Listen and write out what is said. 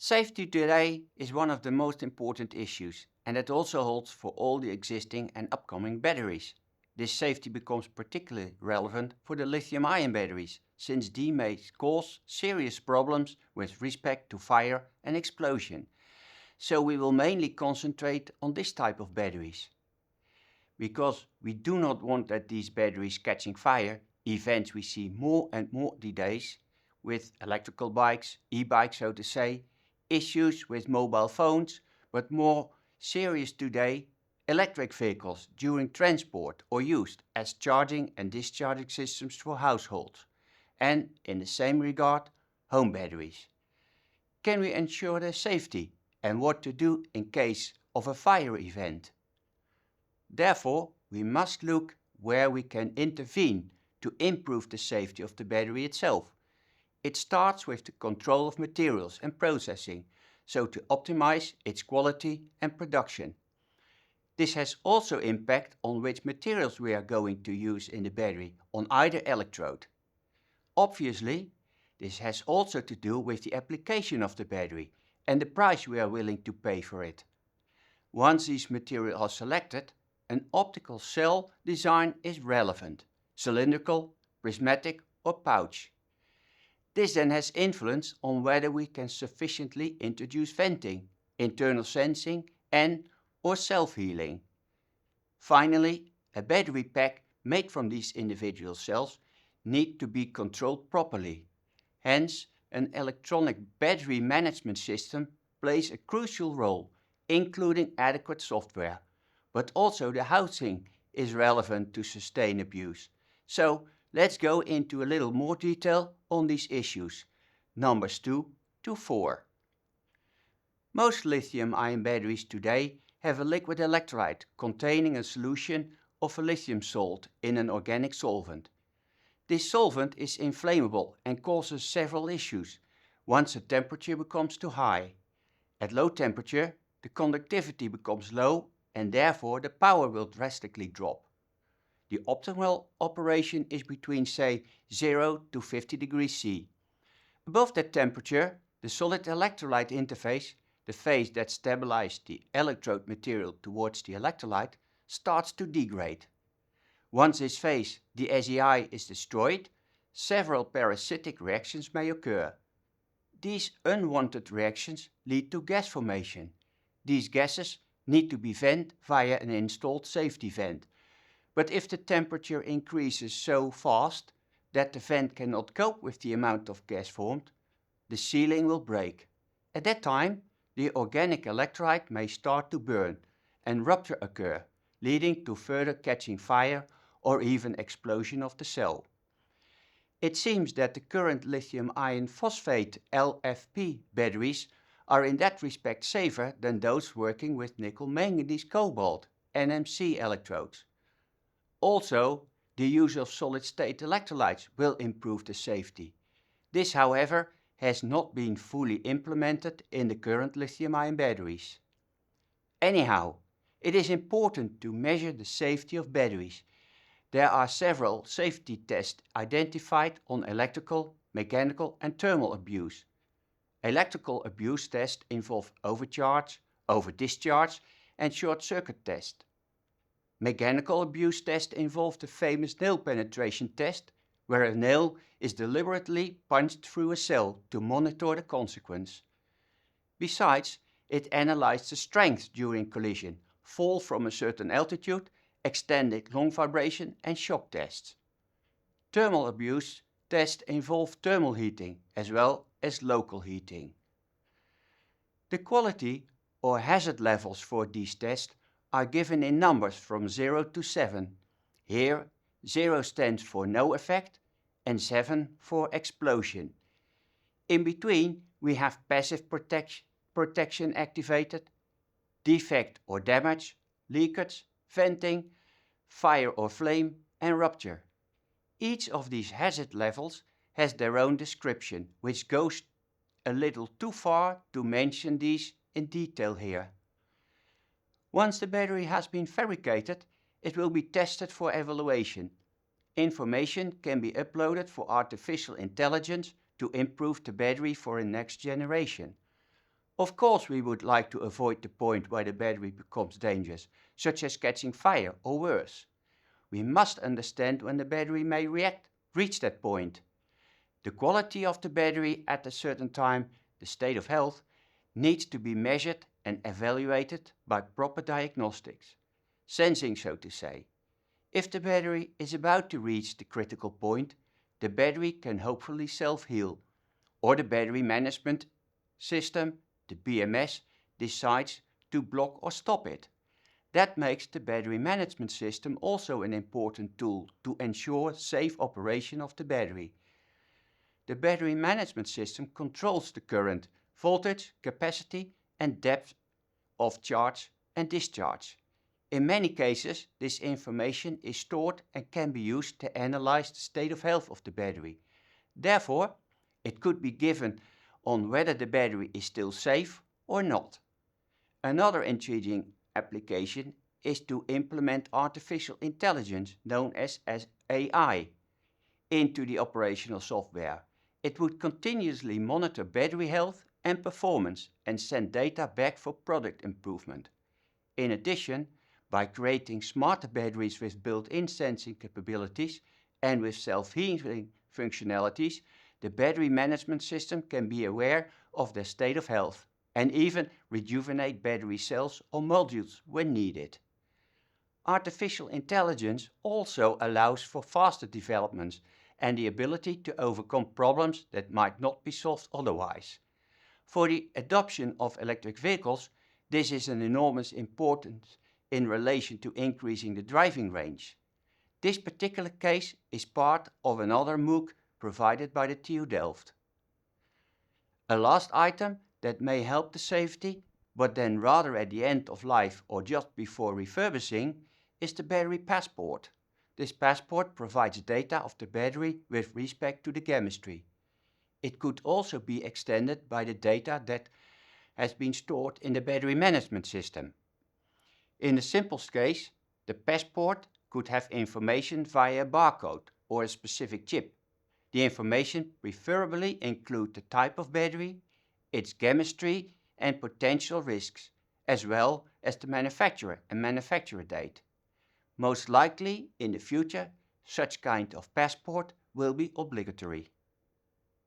Safety today is one of the most important issues, and it also holds for all the existing and upcoming batteries. This safety becomes particularly relevant for the lithium-ion batteries, since they may cause serious problems with respect to fire and explosion. So we will mainly concentrate on this type of batteries. Because we do not want that these batteries catching fire, events we see more and more these days, with electrical bikes, e-bikes so to say, issues with mobile phones, but more serious today, electric vehicles during transport or used as charging and discharging systems for households, and in the same regard, home batteries. Can we ensure their safety and what to do in case of a fire event? Therefore, we must look where we can intervene to improve the safety of the battery itself. It starts with the control of materials and processing, so to optimize its quality and production. This has also impact on which materials we are going to use in the battery on either electrode. Obviously, this has also to do with the application of the battery and the price we are willing to pay for it. Once these materials are selected, an optical cell design is relevant, cylindrical, prismatic or pouch. This then has influence on whether we can sufficiently introduce venting, internal sensing and or self-healing. Finally, a battery pack made from these individual cells need to be controlled properly. Hence, an electronic battery management system plays a crucial role, including adequate software. But also the housing is relevant to sustain abuse. So let's go into a little more detail on these issues. Numbers 2 to 4. Most lithium-ion batteries today have a liquid electrolyte containing a solution of a lithium salt in an organic solvent. This solvent is inflammable and causes several issues once the temperature becomes too high. At low temperature, the conductivity becomes low and therefore the power will drastically drop. The optimal operation is between say 0 to 50 degrees C. Above that temperature, the solid electrolyte interface, the phase that stabilizes the electrode material towards the electrolyte, starts to degrade. Once this phase, the SEI, is destroyed, several parasitic reactions may occur. These unwanted reactions lead to gas formation. These gases need to be vented via an installed safety vent. But if the temperature increases so fast that the vent cannot cope with the amount of gas formed, the sealing will break. At that time, the organic electrolyte may start to burn and rupture occur, leading to further catching fire or even explosion of the cell. It seems that the current lithium iron phosphate LFP batteries are in that respect safer than those working with nickel manganese cobalt NMC electrodes. Also, the use of solid-state electrolytes will improve the safety. This, however, has not been fully implemented in the current lithium-ion batteries. Anyhow, it is important to measure the safety of batteries. There are several safety tests identified on electrical, mechanical and thermal abuse. Electrical abuse tests involve overcharge, over-discharge and short-circuit test. Mechanical abuse tests involve the famous nail penetration test, where a nail is deliberately punched through a cell to monitor the consequence. Besides, it analyzes the strength during collision, fall from a certain altitude, extended long vibration and shock tests. Thermal abuse tests involve thermal heating as well as local heating. The quality or hazard levels for these tests are given in numbers from 0 to 7. Here, 0 stands for no effect and 7 for explosion. In between, we have passive protection activated, defect or damage, leakage, venting, fire or flame, and rupture. Each of these hazard levels has their own description, which goes a little too far to mention these in detail here. Once the battery has been fabricated, it will be tested for evaluation. Information can be uploaded for artificial intelligence to improve the battery for a next generation. Of course, we would like to avoid the point where the battery becomes dangerous, such as catching fire or worse. We must understand when the battery may reach that point. The quality of the battery at a certain time, the state of health, needs to be measured and evaluated by proper diagnostics. Sensing, so to say. If the battery is about to reach the critical point, the battery can hopefully self-heal, or the battery management system, the BMS, decides to block or stop it. That makes the battery management system also an important tool to ensure safe operation of the battery. The battery management system controls the current, voltage, capacity and depth of charge and discharge. In many cases, this information is stored and can be used to analyze the state of health of the battery. Therefore, it could be given on whether the battery is still safe or not. Another intriguing application is to implement artificial intelligence, known as AI, into the operational software. It would continuously monitor battery health and performance and send data back for product improvement. In addition, by creating smarter batteries with built-in sensing capabilities and with self-healing functionalities, the battery management system can be aware of their state of health and even rejuvenate battery cells or modules when needed. Artificial intelligence also allows for faster developments and the ability to overcome problems that might not be solved otherwise. For the adoption of electric vehicles, this is an enormous importance in relation to increasing the driving range. This particular case is part of another MOOC provided by the TU Delft. A last item that may help the safety, but then rather at the end of life or just before refurbishing, is the battery passport. This passport provides data of the battery with respect to the chemistry. It could also be extended by the data that has been stored in the battery management system. In the simplest case, the passport could have information via a barcode or a specific chip. The information preferably include the type of battery, its chemistry and potential risks, as well as the manufacturer and manufacturer date. Most likely, in the future, such kind of passport will be obligatory.